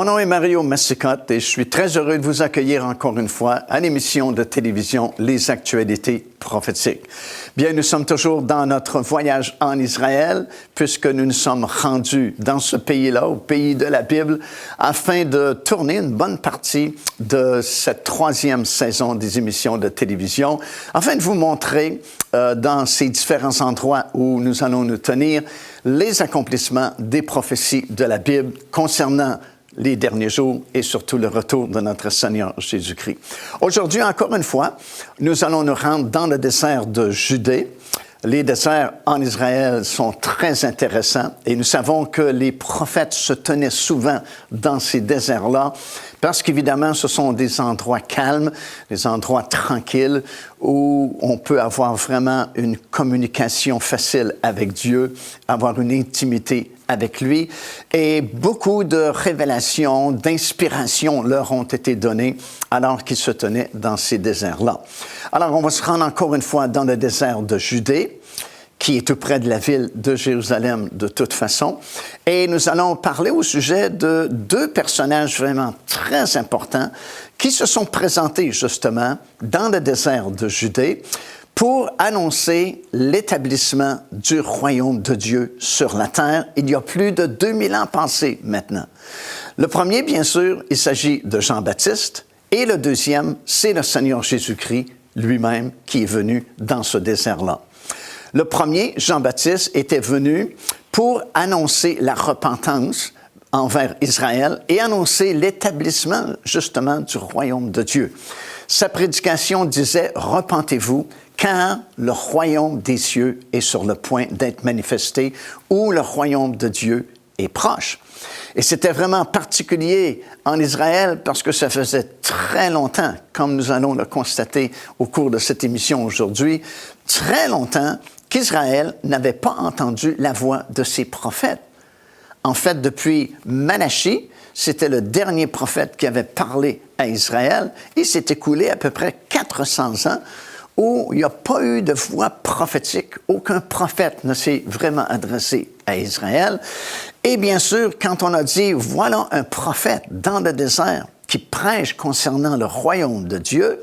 Mon nom est Mario Massicotte et je suis très heureux de vous accueillir encore une fois à l'émission de télévision Les Actualités prophétiques. Bien, nous sommes toujours dans notre voyage en Israël puisque nous nous sommes rendus dans ce pays-là, au pays de la Bible, afin de tourner une bonne partie de cette troisième saison des émissions de télévision, afin de vous montrer dans ces différents endroits où nous allons nous tenir les accomplissements des prophéties de la Bible concernant les derniers jours et surtout le retour de notre Seigneur Jésus-Christ. Aujourd'hui, encore une fois, nous allons nous rendre dans le désert de Judée. Les déserts en Israël sont très intéressants et nous savons que les prophètes se tenaient souvent dans ces déserts-là parce qu'évidemment, ce sont des endroits calmes, des endroits tranquilles où on peut avoir vraiment une communication facile avec Dieu, avoir une intimité avec lui. Et beaucoup de révélations, d'inspiration leur ont été données alors qu'ils se tenaient dans ces déserts-là. Alors, on va se rendre encore une fois dans le désert de Judée, qui est tout près de la ville de Jérusalem de toute façon. Et nous allons parler au sujet de deux personnages vraiment très importants qui se sont présentés justement dans le désert de Judée pour annoncer l'établissement du royaume de Dieu sur la terre. Il y a plus de 2000 ans passés maintenant. Le premier, bien sûr, il s'agit de Jean-Baptiste, et le deuxième, c'est le Seigneur Jésus-Christ lui-même qui est venu dans ce désert-là. Le premier, Jean-Baptiste, était venu pour annoncer la repentance envers Israël et annoncer l'établissement, justement, du royaume de Dieu. Sa prédication disait « Repentez-vous, car le royaume des cieux est sur le point d'être manifesté, ou le royaume de Dieu est proche. » Et c'était vraiment particulier en Israël parce que ça faisait très longtemps, comme nous allons le constater au cours de cette émission aujourd'hui, très longtemps qu'Israël n'avait pas entendu la voix de ses prophètes. En fait, depuis Malachie, c'était le dernier prophète qui avait parlé à Israël. Il s'est écoulé à peu près 400 ans où il n'y a pas eu de voix prophétique. Aucun prophète ne s'est vraiment adressé à Israël. Et bien sûr, quand on a dit, voilà un prophète dans le désert qui prêche concernant le royaume de Dieu,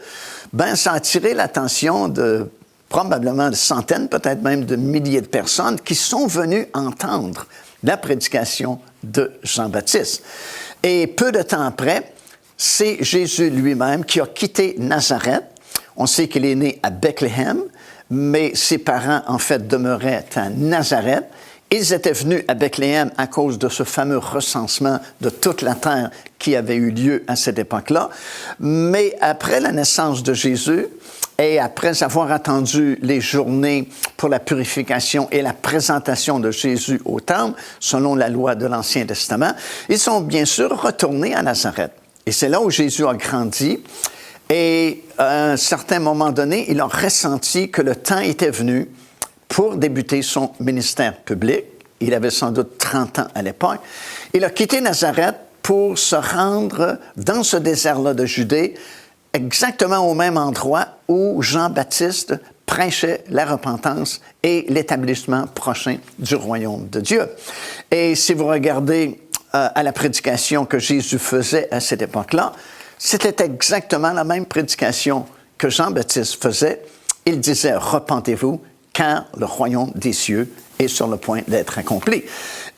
ben ça a attiré l'attention de probablement de centaines, peut-être même de milliers de personnes qui sont venues entendre la prédication de Jean-Baptiste. Et peu de temps après, c'est Jésus lui-même qui a quitté Nazareth. On sait qu'il est né à Bethléem, mais ses parents, en fait, demeuraient à Nazareth. Ils étaient venus à Bethléem à cause de ce fameux recensement de toute la terre qui avait eu lieu à cette époque-là. Mais après la naissance de Jésus, et après avoir attendu les journées pour la purification et la présentation de Jésus au temple, selon la loi de l'Ancien Testament, ils sont bien sûr retournés à Nazareth. Et c'est là où Jésus a grandi. Et à un certain moment donné, il a ressenti que le temps était venu pour débuter son ministère public. Il avait sans doute 30 ans à l'époque. Il a quitté Nazareth pour se rendre dans ce désert-là de Judée, exactement au même endroit où Jean-Baptiste prêchait la repentance et l'établissement prochain du royaume de Dieu. Et si vous regardez à la prédication que Jésus faisait à cette époque-là, c'était exactement la même prédication que Jean-Baptiste faisait. Il disait « Repentez-vous, car le royaume des cieux est sur le point d'être accompli. »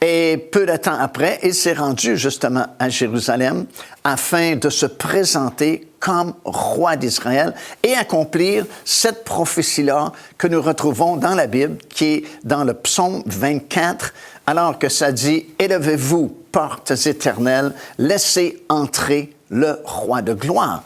Et peu de temps après, il s'est rendu justement à Jérusalem afin de se présenter comme roi d'Israël et accomplir cette prophétie-là que nous retrouvons dans la Bible, qui est dans le psaume 24, alors que ça dit « Élevez-vous, portes éternelles, laissez entrer le roi de gloire. »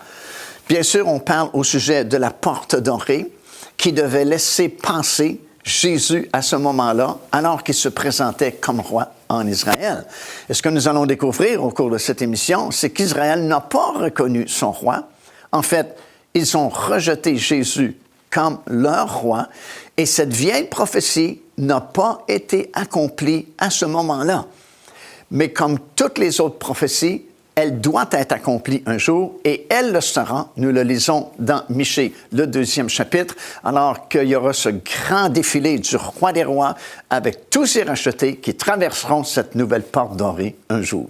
Bien sûr, on parle au sujet de la porte dorée qui devait laisser passer Jésus à ce moment-là, alors qu'il se présentait comme roi en Israël. Et ce que nous allons découvrir au cours de cette émission, c'est qu'Israël n'a pas reconnu son roi. En fait, ils ont rejeté Jésus comme leur roi, et cette vieille prophétie n'a pas été accomplie à ce moment-là. Mais comme toutes les autres prophéties, elle doit être accomplie un jour et elle le sera. Nous le lisons dans Michée, le 2e chapitre, alors qu'il y aura ce grand défilé du roi des rois avec tous ses rachetés qui traverseront cette nouvelle porte dorée un jour.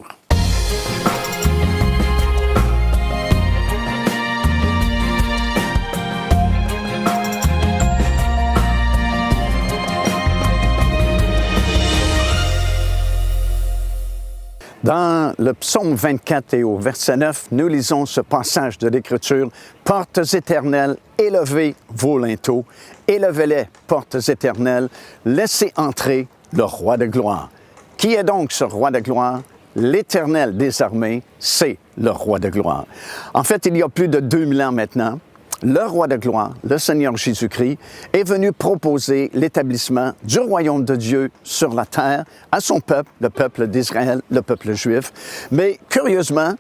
Dans le psaume 24 et au verset 9, nous lisons ce passage de l'Écriture. « Portes éternelles, élevez vos linteaux, élevez-les, portes éternelles, laissez entrer le roi de gloire. » Qui est donc ce roi de gloire? L'Éternel des armées, c'est le roi de gloire. En fait, il y a plus de 2000 ans maintenant, le roi de gloire, le Seigneur Jésus-Christ, est venu proposer l'établissement du royaume de Dieu sur la terre à son peuple, le peuple d'Israël, le peuple juif. Mais curieusement,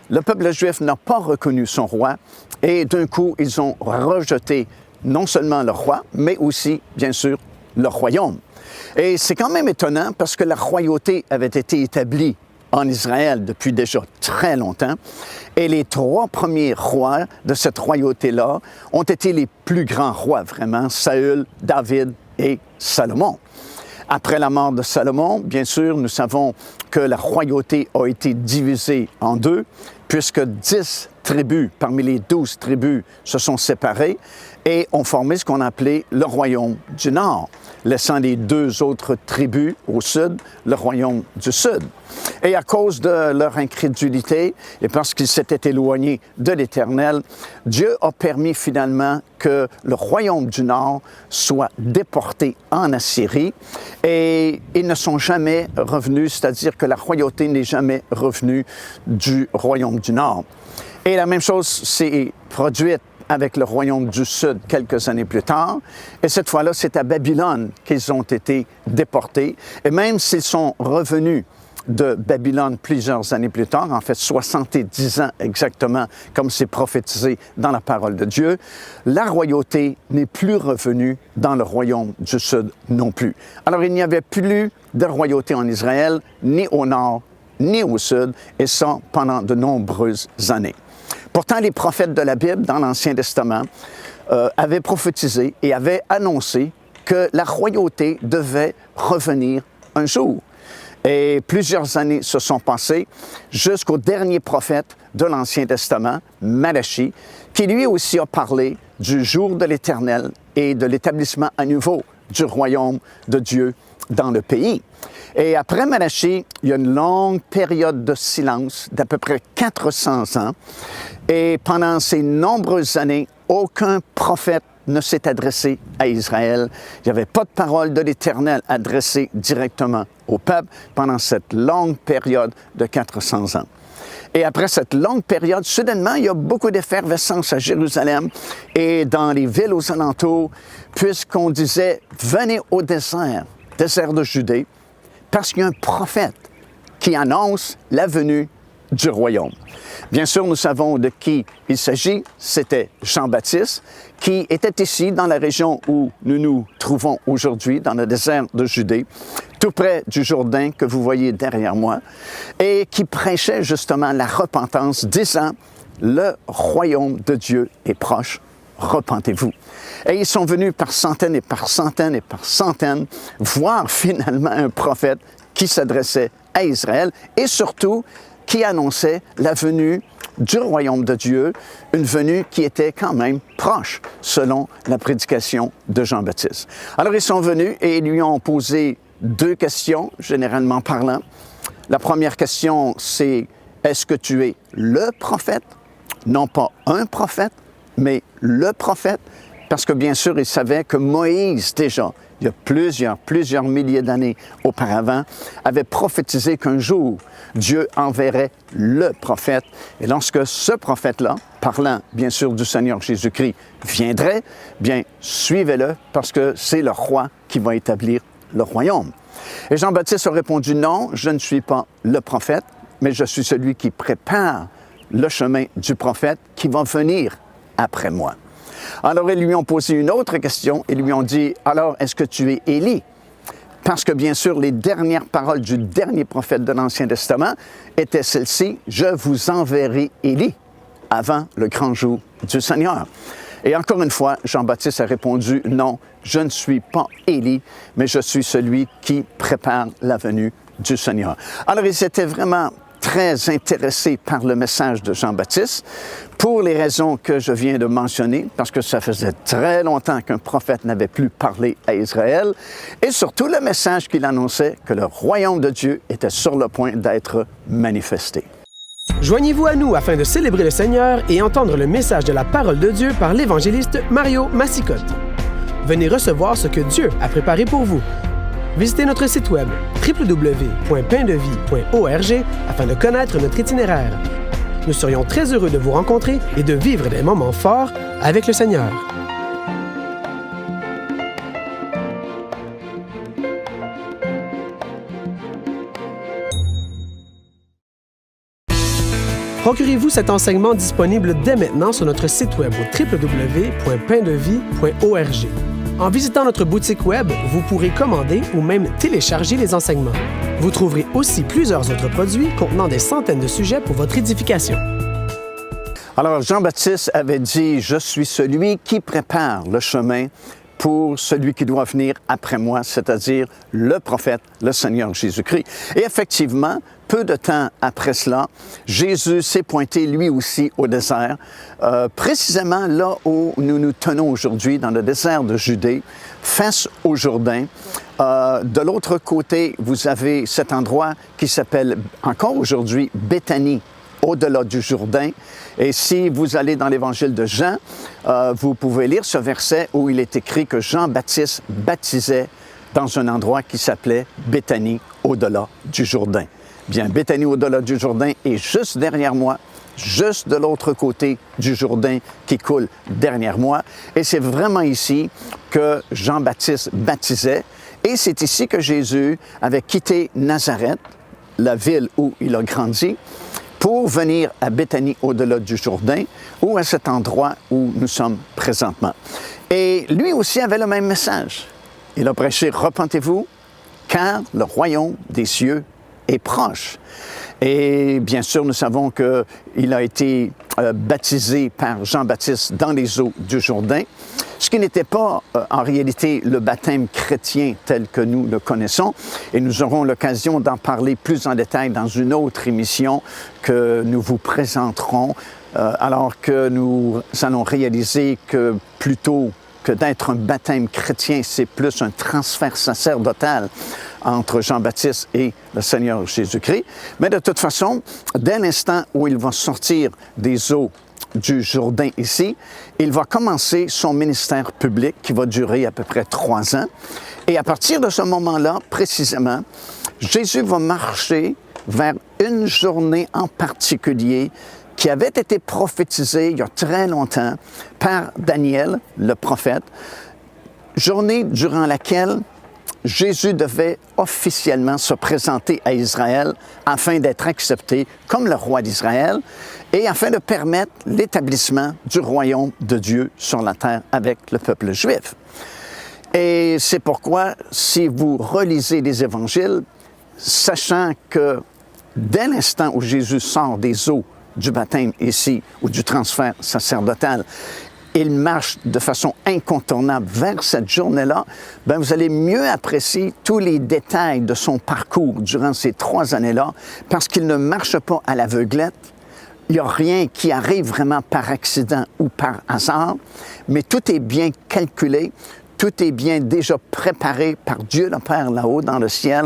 le peuple juif n'a pas reconnu son roi et d'un coup, ils ont rejeté non seulement le roi, mais aussi, bien sûr, le royaume. Et c'est quand même étonnant parce que la royauté avait été établie en Israël depuis déjà très longtemps. Et les 3 premiers rois de cette royauté-là ont été les plus grands rois, vraiment, Saül, David et Salomon. Après la mort de Salomon, bien sûr, nous savons que la royauté a été divisée en 2, puisque 10 tribus parmi les 12 tribus se sont séparées et ont formé ce qu'on appelait le royaume du Nord, laissant les 2 autres tribus au sud, le royaume du Sud. Et à cause de leur incrédulité et parce qu'ils s'étaient éloignés de l'Éternel, Dieu a permis finalement que le royaume du Nord soit déporté en Assyrie et ils ne sont jamais revenus, c'est-à-dire que la royauté n'est jamais revenue du royaume du Nord. Et la même chose s'est produite avec le royaume du Sud quelques années plus tard. Et cette fois-là, c'est à Babylone qu'ils ont été déportés. Et même s'ils sont revenus de Babylone plusieurs années plus tard, en fait 70 ans exactement, comme c'est prophétisé dans la parole de Dieu, la royauté n'est plus revenue dans le royaume du Sud non plus. Alors il n'y avait plus de royauté en Israël, ni au nord, ni au sud, et ça pendant de nombreuses années. Pourtant, les prophètes de la Bible, dans l'Ancien Testament, avaient prophétisé et avaient annoncé que la royauté devait revenir un jour. Et plusieurs années se sont passées jusqu'au dernier prophète de l'Ancien Testament, Malachie, qui lui aussi a parlé du jour de l'Éternel et de l'établissement à nouveau du royaume de Dieu dans le pays. Et après Malachie, il y a une longue période de silence d'à peu près 400 ans. Et pendant ces nombreuses années, aucun prophète ne s'est adressé à Israël. Il n'y avait pas de parole de l'Éternel adressée directement au peuple pendant cette longue période de 400 ans. Et après cette longue période, soudainement, il y a beaucoup d'effervescence à Jérusalem et dans les villes aux alentours, puisqu'on disait « Venez au désert de Judée », parce qu'il y a un prophète qui annonce la venue du royaume. Bien sûr, nous savons de qui il s'agit. C'était Jean-Baptiste, qui était ici dans la région où nous nous trouvons aujourd'hui, dans le désert de Judée, tout près du Jourdain que vous voyez derrière moi, et qui prêchait justement la repentance, disant « Le royaume de Dieu est proche, repentez-vous ». Et ils sont venus par centaines et par centaines et par centaines voir finalement un prophète qui s'adressait à Israël et surtout qui annonçait la venue du royaume de Dieu, une venue qui était quand même proche, selon la prédication de Jean-Baptiste. Alors ils sont venus et ils lui ont posé 2 questions, généralement parlant. La première question, c'est « Est-ce que tu es le prophète? » Non pas un prophète, mais le prophète. Parce que bien sûr, ils savaient que Moïse, déjà, il y a plusieurs milliers d'années auparavant, avait prophétisé qu'un jour, Dieu enverrait le prophète. Et lorsque ce prophète-là, parlant bien sûr du Seigneur Jésus-Christ, viendrait, bien, suivez-le parce que c'est le roi qui va établir le royaume. Et Jean-Baptiste a répondu, non, je ne suis pas le prophète, mais je suis celui qui prépare le chemin du prophète qui va venir après moi. Alors, ils lui ont posé une autre question. Ils lui ont dit, alors, est-ce que tu es Élie? Parce que, bien sûr, les dernières paroles du dernier prophète de l'Ancien Testament étaient celles-ci, « Je vous enverrai Élie avant le grand jour du Seigneur. » Et encore une fois, Jean-Baptiste a répondu, « Non, je ne suis pas Élie, mais je suis celui qui prépare la venue du Seigneur. » Alors, ils étaient vraiment très intéressé par le message de Jean-Baptiste pour les raisons que je viens de mentionner, parce que ça faisait très longtemps qu'un prophète n'avait plus parlé à Israël, et surtout le message qu'il annonçait que le royaume de Dieu était sur le point d'être manifesté. Joignez-vous à nous afin de célébrer le Seigneur et entendre le message de la parole de Dieu par l'évangéliste Mario Massicotte. Venez recevoir ce que Dieu a préparé pour vous. Visitez notre site web www.paindevie.org afin de connaître notre itinéraire. Nous serions très heureux de vous rencontrer et de vivre des moments forts avec le Seigneur. Procurez-vous cet enseignement disponible dès maintenant sur notre site web au www.paindevie.org. En visitant notre boutique web, vous pourrez commander ou même télécharger les enseignements. Vous trouverez aussi plusieurs autres produits contenant des centaines de sujets pour votre édification. Alors, Jean-Baptiste avait dit « Je suis celui qui prépare le chemin pour celui qui doit venir après moi, c'est-à-dire le prophète, le Seigneur Jésus-Christ. » Et effectivement, peu de temps après cela, Jésus s'est pointé lui aussi au désert, précisément là où nous nous tenons aujourd'hui, dans le désert de Judée, face au Jourdain. De l'autre côté, vous avez cet endroit qui s'appelle encore aujourd'hui Béthanie, au-delà du Jourdain. Et si vous allez dans l'Évangile de Jean, vous pouvez lire ce verset où il est écrit que Jean-Baptiste baptisait dans un endroit qui s'appelait Béthanie, au-delà du Jourdain. Bien, Béthanie, au-delà du Jourdain est juste derrière moi, juste de l'autre côté du Jourdain qui coule derrière moi. Et c'est vraiment ici que Jean-Baptiste baptisait. Et c'est ici que Jésus avait quitté Nazareth, la ville où il a grandi, pour venir à Béthanie, au-delà du Jourdain, ou à cet endroit où nous sommes présentement. Et lui aussi avait le même message. Il a prêché « Repentez-vous, car le royaume des cieux est proche ». Et bien sûr, nous savons qu'il a été baptisé par Jean-Baptiste dans les eaux du Jourdain, ce qui n'était pas en réalité le baptême chrétien tel que nous le connaissons. Et nous aurons l'occasion d'en parler plus en détail dans une autre émission que nous vous présenterons, alors que nous allons réaliser que plutôt que d'être un baptême chrétien, c'est plus un transfert sacerdotal entre Jean-Baptiste et le Seigneur Jésus-Christ. Mais de toute façon, dès l'instant où il va sortir des eaux du Jourdain ici, il va commencer son ministère public qui va durer à peu près 3 ans. Et à partir de ce moment-là, précisément, Jésus va marcher vers une journée en particulier qui avait été prophétisée il y a très longtemps par Daniel, le prophète, journée durant laquelle Jésus devait officiellement se présenter à Israël afin d'être accepté comme le roi d'Israël et afin de permettre l'établissement du royaume de Dieu sur la terre avec le peuple juif. Et c'est pourquoi, si vous relisez les évangiles, sachant que dès l'instant où Jésus sort des eaux du baptême ici, ou du transfert sacerdotal, il marche de façon incontournable vers cette journée-là, bien, vous allez mieux apprécier tous les détails de son parcours durant ces 3 années-là, parce qu'il ne marche pas à l'aveuglette. Il n'y a rien qui arrive vraiment par accident ou par hasard, mais tout est bien calculé, tout est bien déjà préparé par Dieu le Père là-haut dans le ciel,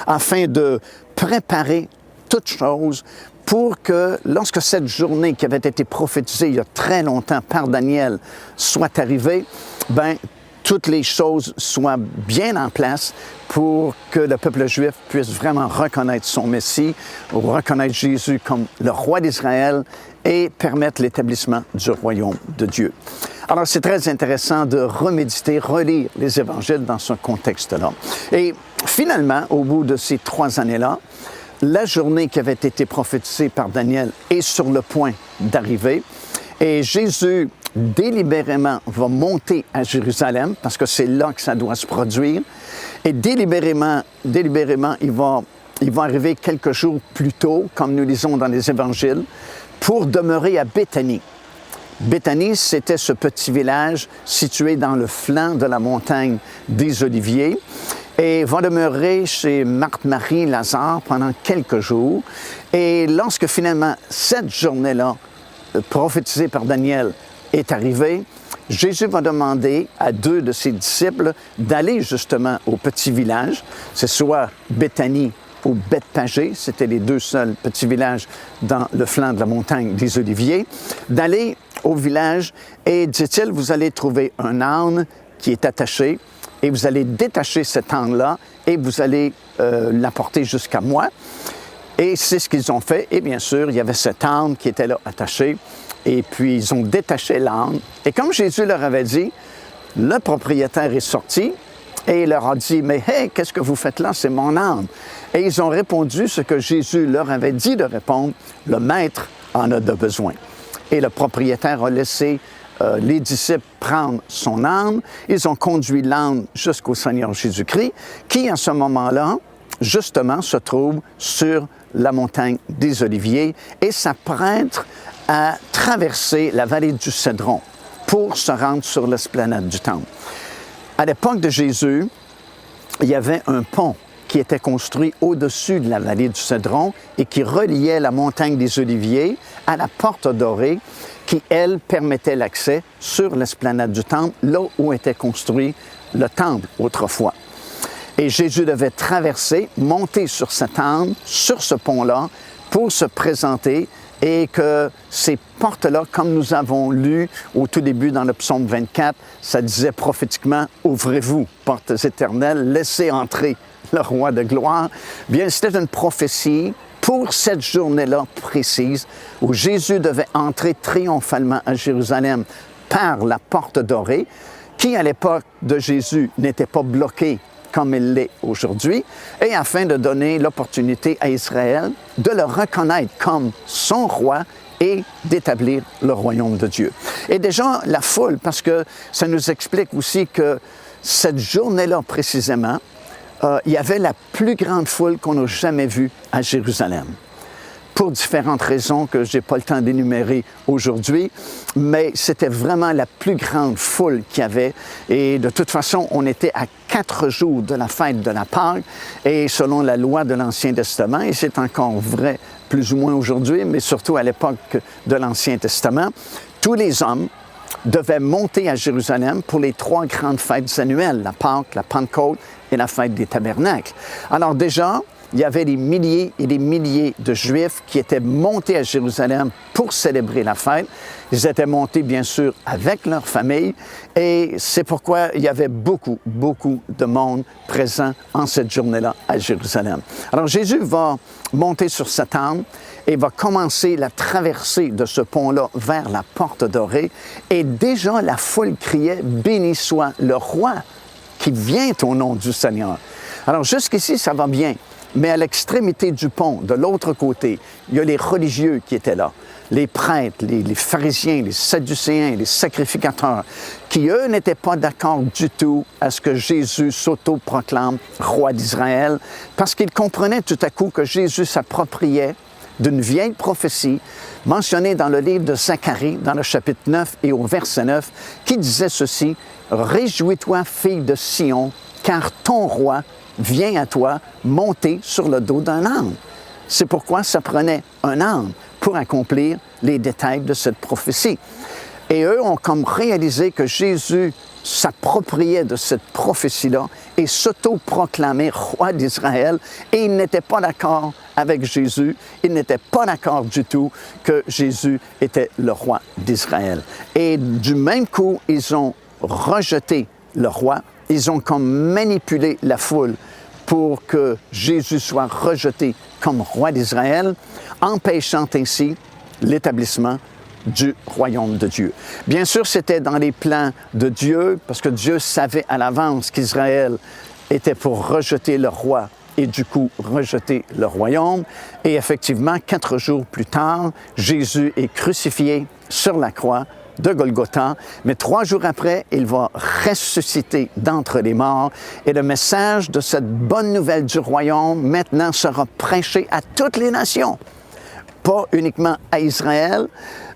afin de préparer toutes choses pour que lorsque cette journée qui avait été prophétisée il y a très longtemps par Daniel soit arrivée, bien, toutes les choses soient bien en place pour que le peuple juif puisse vraiment reconnaître son Messie, reconnaître Jésus comme le roi d'Israël et permettre l'établissement du royaume de Dieu. Alors, c'est très intéressant de reméditer, relire les évangiles dans ce contexte-là. Et finalement, au bout de ces 3 années-là, la journée qui avait été prophétisée par Daniel est sur le point d'arriver et Jésus délibérément va monter à Jérusalem parce que c'est là que ça doit se produire et délibérément il va arriver quelques jours plus tôt, comme nous lisons dans les évangiles, pour demeurer à Béthanie. Béthanie, c'était ce petit village situé dans le flanc de la montagne des Oliviers et va demeurer chez Marthe, Marie, Lazare pendant quelques jours. Et lorsque finalement cette journée-là, prophétisée par Daniel, est arrivée, Jésus va demander à 2 de ses disciples d'aller justement au petit village. C'est soit Béthanie ou Bethpagée, c'était les 2 seuls petits villages dans le flanc de la montagne des Oliviers, d'aller au village et, dit-il, vous allez trouver un âne qui est attaché et vous allez détacher cet âne-là et vous allez l'apporter jusqu'à moi. Et c'est ce qu'ils ont fait. Et bien sûr, il y avait cet âne qui était là attaché. Et puis, ils ont détaché l'âne. Et comme Jésus leur avait dit, le propriétaire est sorti et il leur a dit, « Mais hey, qu'est-ce que vous faites là? C'est mon âne. » Et ils ont répondu ce que Jésus leur avait dit de répondre, « Le maître en a de besoin. » Et le propriétaire a laissé les disciples prendre son âne. Ils ont conduit l'âne jusqu'au Seigneur Jésus-Christ, qui, à ce moment-là, justement, se trouve sur la montagne des Oliviers et s'apprête à traverser la vallée du Cédron pour se rendre sur l'esplanade du Temple. À l'époque de Jésus, il y avait un pont qui était construit au-dessus de la vallée du Cédron et qui reliait la montagne des Oliviers à la porte dorée qui, elle, permettait l'accès sur l'esplanade du Temple, là où était construit le Temple autrefois. Et Jésus devait traverser, monter sur cet âne, sur ce pont-là, pour se présenter et que ces portes-là, comme nous avons lu au tout début dans le psaume 24, ça disait prophétiquement « Ouvrez-vous, portes éternelles, laissez entrer le roi de gloire ». Bien, c'était une prophétie pour cette journée-là précise où Jésus devait entrer triomphalement à Jérusalem par la porte dorée, qui à l'époque de Jésus n'était pas bloquée comme il l'est aujourd'hui, et afin de donner l'opportunité à Israël de le reconnaître comme son roi et d'établir le royaume de Dieu. Et déjà, la foule, parce que ça nous explique aussi que cette journée-là précisément, il y avait la plus grande foule qu'on n'a jamais vue à Jérusalem. Pour différentes raisons que je n'ai pas le temps d'énumérer aujourd'hui, mais c'était vraiment la plus grande foule qu'il y avait. Et de toute façon, on était à 4 jours de la fête de la Pâque, et selon la loi de l'Ancien Testament, et c'est encore vrai plus ou moins aujourd'hui, mais surtout à l'époque de l'Ancien Testament, tous les hommes devaient monter à Jérusalem pour les 3 grandes fêtes annuelles, la Pâque, la Pentecôte et la fête des Tabernacles. Alors déjà, il y avait des milliers et des milliers de Juifs qui étaient montés à Jérusalem pour célébrer la fête. Ils étaient montés, bien sûr, avec leur famille et c'est pourquoi il y avait beaucoup de monde présent en cette journée-là à Jérusalem. Alors Jésus va monter sur cet âne et va commencer la traversée de ce pont-là vers la porte dorée et déjà la foule criait « Béni soit le roi qui vient au nom du Seigneur ». Alors jusqu'ici, ça va bien. Mais à l'extrémité du pont, de l'autre côté, il y a les religieux qui étaient là, les prêtres, les pharisiens, les sadducéens, les sacrificateurs, qui, eux, n'étaient pas d'accord du tout à ce que Jésus s'auto-proclame roi d'Israël, parce qu'ils comprenaient tout à coup que Jésus s'appropriait d'une vieille prophétie mentionnée dans le livre de Zacharie, dans le chapitre 9 et au verset 9, qui disait ceci, « Réjouis-toi, fille de Sion, car ton roi vient à toi monter sur le dos d'un âne. » C'est pourquoi ça prenait un âne pour accomplir les détails de cette prophétie. Et eux ont comme réalisé que Jésus s'appropriait de cette prophétie-là et s'auto-proclamait roi d'Israël et ils n'étaient pas d'accord avec Jésus, ils n'étaient pas d'accord du tout que Jésus était le roi d'Israël. Et du même coup, ils ont rejeté le roi. Ils ont comme manipulé la foule pour que Jésus soit rejeté comme roi d'Israël, empêchant ainsi l'établissement du royaume de Dieu. Bien sûr, c'était dans les plans de Dieu, parce que Dieu savait à l'avance qu'Israël était pour rejeter le roi et du coup rejeter le royaume. Et effectivement, 4 jours plus tard, Jésus est crucifié sur la croix de Golgotha, mais 3 jours après, il va ressusciter d'entre les morts et le message de cette bonne nouvelle du royaume maintenant sera prêché à toutes les nations, pas uniquement à Israël,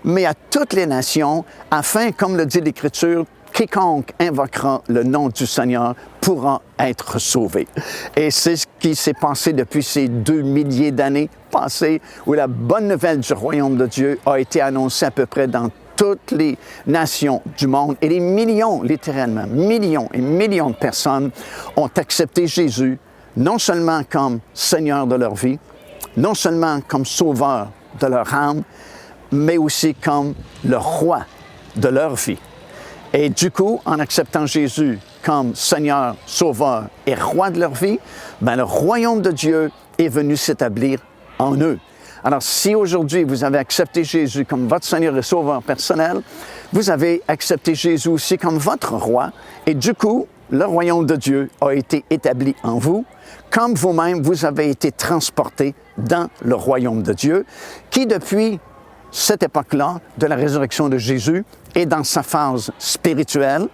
mais à toutes les nations, afin, comme le dit l'Écriture, quiconque invoquera le nom du Seigneur pourra être sauvé. Et c'est ce qui s'est passé depuis ces 2 milliers d'années passées, où la bonne nouvelle du royaume de Dieu a été annoncée à peu près dans toutes les nations du monde. Et des millions, littéralement, millions et millions de personnes ont accepté Jésus, non seulement comme Seigneur de leur vie, non seulement comme Sauveur de leur âme, mais aussi comme le Roi de leur vie. Et du coup, en acceptant Jésus comme Seigneur, Sauveur et Roi de leur vie, le royaume de Dieu est venu s'établir en eux. Alors, si aujourd'hui vous avez accepté Jésus comme votre Seigneur et Sauveur personnel, vous avez accepté Jésus aussi comme votre Roi, et du coup, le royaume de Dieu a été établi en vous, comme vous-même, vous avez été transportés dans le royaume de Dieu, qui depuis cette époque-là, de la résurrection de Jésus, est dans sa phase spirituelle,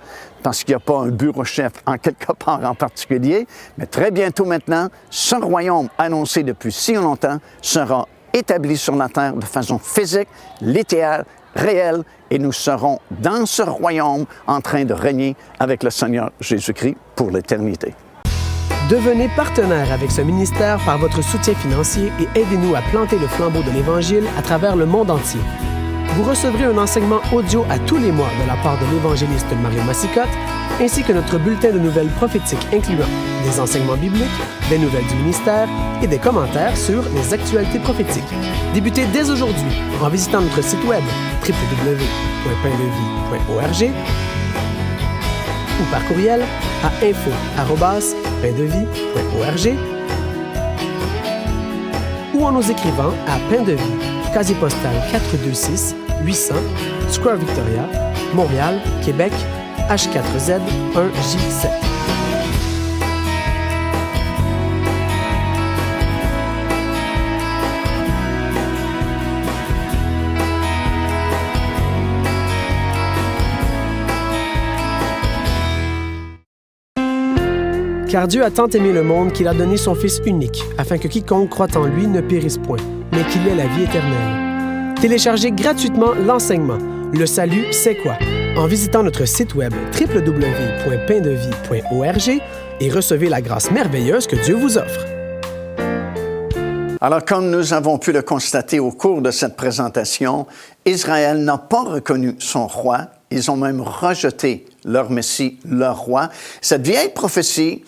parce qu'il n'y a pas un bureau-chef en quelque part en particulier, mais très bientôt maintenant, ce royaume annoncé depuis si longtemps sera établi sur la terre de façon physique, littéraire, réelle, et nous serons dans ce royaume en train de régner avec le Seigneur Jésus-Christ pour l'éternité. Devenez partenaire avec ce ministère par votre soutien financier et aidez-nous à planter le flambeau de l'Évangile à travers le monde entier. Vous recevrez un enseignement audio à tous les mois de la part de l'évangéliste Mario Massicotte, ainsi que notre bulletin de nouvelles prophétiques incluant des enseignements bibliques, des nouvelles du ministère et des commentaires sur les actualités prophétiques. Débutez dès aujourd'hui en visitant notre site web www.paindevie.org ou par courriel à info@paindevie.org ou en nous écrivant à Pain de Vie, casier postal 426 800, Square Victoria, Montréal, Québec, H4Z 1J7. Car Dieu a tant aimé le monde qu'il a donné son Fils unique, afin que quiconque croit en lui ne périsse point, mais qu'il ait la vie éternelle. Téléchargez gratuitement l'enseignement « Le salut, c'est quoi ?» en visitant notre site web www.paindevie.org et recevez la grâce merveilleuse que Dieu vous offre. Alors, comme nous avons pu le constater au cours de cette présentation, Israël n'a pas reconnu son roi. Ils ont même rejeté leur Messie, leur roi. Cette vieille prophétie,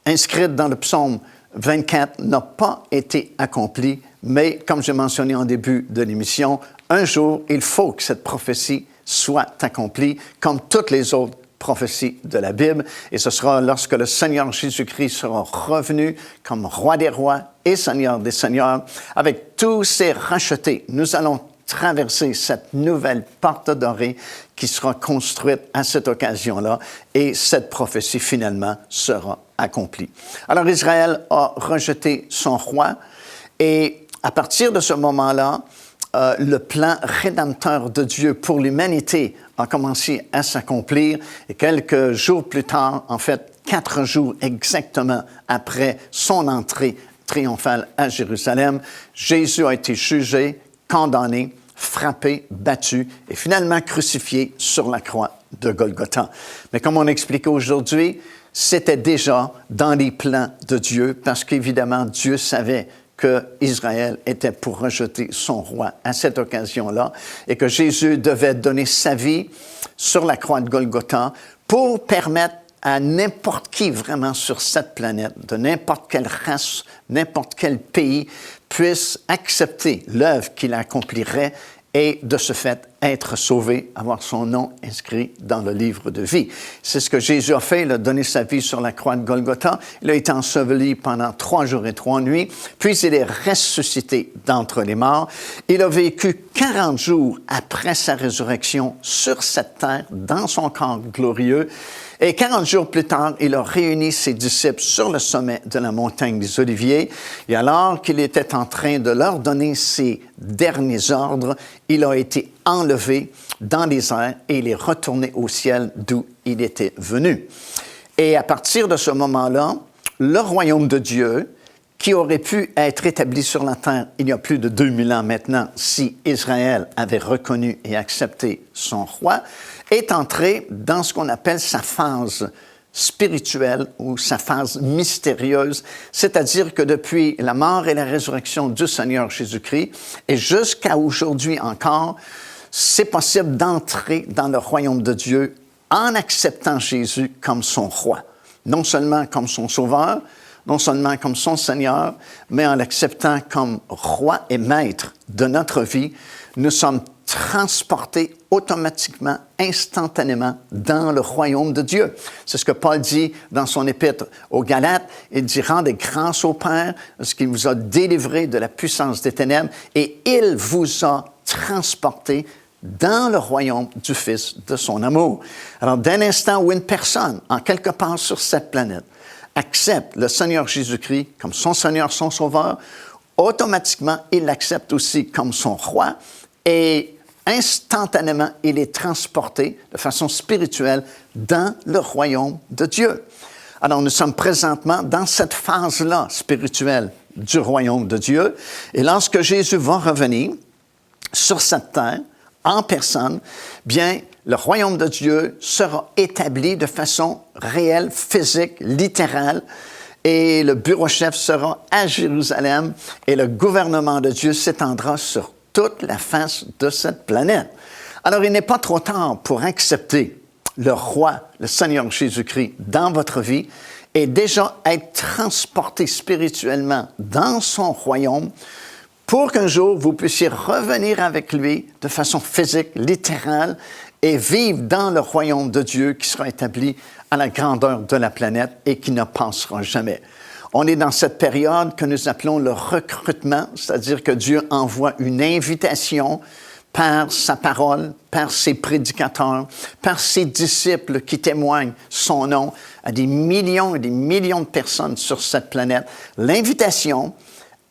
inscrite dans le psaume 24, n'a pas été accomplie, mais comme j'ai mentionné en début de l'émission, un jour, il faut que cette prophétie soit accomplie, comme toutes les autres prophéties de la Bible. Et ce sera lorsque le Seigneur Jésus-Christ sera revenu comme roi des rois et Seigneur des seigneurs, avec tous ces rachetés. Nous allons traverser cette nouvelle porte dorée qui sera construite à cette occasion-là et cette prophétie finalement sera accomplie. Alors Israël a rejeté son roi et à partir de ce moment-là, le plan rédempteur de Dieu pour l'humanité a commencé à s'accomplir et quelques jours plus tard, en fait 4 jours exactement après son entrée triomphale à Jérusalem, Jésus a été jugé, condamné, frappé, battu et finalement crucifié sur la croix de Golgotha. Mais comme on explique aujourd'hui, c'était déjà dans les plans de Dieu parce qu'évidemment, Dieu savait qu'Israël était pour rejeter son roi à cette occasion-là et que Jésus devait donner sa vie sur la croix de Golgotha pour permettre à n'importe qui vraiment sur cette planète, de n'importe quelle race, n'importe quel pays, puisse accepter l'œuvre qu'il accomplirait et de ce fait être sauvé, avoir son nom inscrit dans le livre de vie. C'est ce que Jésus a fait, il a donné sa vie sur la croix de Golgotha, il a été enseveli pendant 3 jours et 3 nuits, puis il est ressuscité d'entre les morts. Il a vécu 40 jours après sa résurrection sur cette terre, dans son corps glorieux, et 40 jours plus tard, il a réuni ses disciples sur le sommet de la montagne des Oliviers. Et alors qu'il était en train de leur donner ses derniers ordres, il a été enlevé dans les airs et il est retourné au ciel d'où il était venu. Et à partir de ce moment-là, le royaume de Dieu, qui aurait pu être établi sur la terre il y a plus de 2000 ans maintenant si Israël avait reconnu et accepté son roi, est entré dans ce qu'on appelle sa phase spirituelle ou sa phase mystérieuse, c'est-à-dire que depuis la mort et la résurrection du Seigneur Jésus-Christ et jusqu'à aujourd'hui encore, c'est possible d'entrer dans le royaume de Dieu en acceptant Jésus comme son roi, non seulement comme son sauveur, non seulement comme son Seigneur, mais en l'acceptant comme roi et maître de notre vie. Nous sommes transportés automatiquement, instantanément dans le royaume de Dieu. C'est ce que Paul dit dans son épître aux Galates. Il dit « Rendez grâce au Père, parce qu'il vous a délivré de la puissance des ténèbres et il vous a transportés dans le royaume du Fils de son amour. » Alors, dès l'instant où une personne, en quelque part sur cette planète, accepte le Seigneur Jésus-Christ comme son Seigneur, son Sauveur, automatiquement, il l'accepte aussi comme son roi et instantanément, il est transporté de façon spirituelle dans le royaume de Dieu. Alors, nous sommes présentement dans cette phase-là spirituelle du royaume de Dieu. Et lorsque Jésus va revenir sur cette terre, en personne, bien, le royaume de Dieu sera établi de façon réelle, physique, littérale, et le bureau-chef sera à Jérusalem, et le gouvernement de Dieu s'étendra sur toute la face de cette planète. Alors, il n'est pas trop tard pour accepter le roi, le Seigneur Jésus-Christ, dans votre vie, et déjà être transporté spirituellement dans son royaume, pour qu'un jour, vous puissiez revenir avec lui de façon physique, littérale, et vivre dans le royaume de Dieu qui sera établi à la grandeur de la planète et qui ne passera jamais. On est dans cette période que nous appelons le recrutement, c'est-à-dire que Dieu envoie une invitation par sa parole, par ses prédicateurs, par ses disciples qui témoignent son nom à des millions et des millions de personnes sur cette planète. L'invitation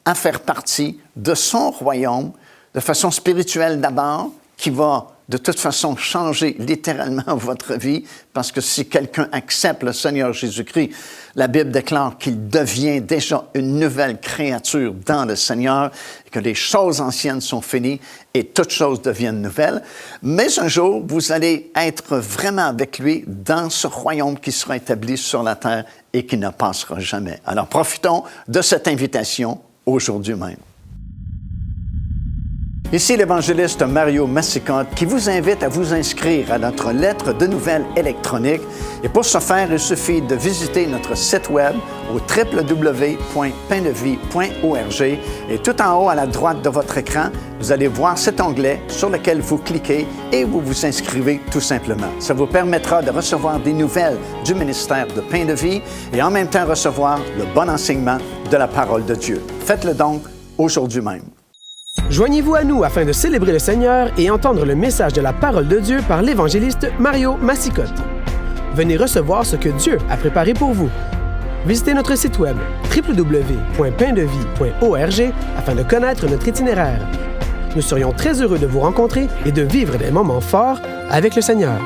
à faire partie de son royaume de façon spirituelle d'abord, qui va de toute façon changer littéralement votre vie, parce que si quelqu'un accepte le Seigneur Jésus-Christ, la Bible déclare qu'il devient déjà une nouvelle créature dans le Seigneur, et que les choses anciennes sont finies et toutes choses deviennent nouvelles. Mais un jour, vous allez être vraiment avec lui dans ce royaume qui sera établi sur la terre et qui ne passera jamais. Alors profitons de cette invitation aujourd'hui même. Ici l'évangéliste Mario Massicotte qui vous invite à vous inscrire à notre lettre de nouvelles électronique. Et pour ce faire, il suffit de visiter notre site web au www.paindevie.org. Et tout en haut à la droite de votre écran, vous allez voir cet onglet sur lequel vous cliquez et vous vous inscrivez tout simplement. Ça vous permettra de recevoir des nouvelles du ministère de Pain de Vie et en même temps recevoir le bon enseignement de la parole de Dieu. Faites-le donc aujourd'hui même. Joignez-vous à nous afin de célébrer le Seigneur et entendre le message de la parole de Dieu par l'évangéliste Mario Massicotte. Venez recevoir ce que Dieu a préparé pour vous. Visitez notre site web www.paindevie.org afin de connaître notre itinéraire. Nous serions très heureux de vous rencontrer et de vivre des moments forts avec le Seigneur.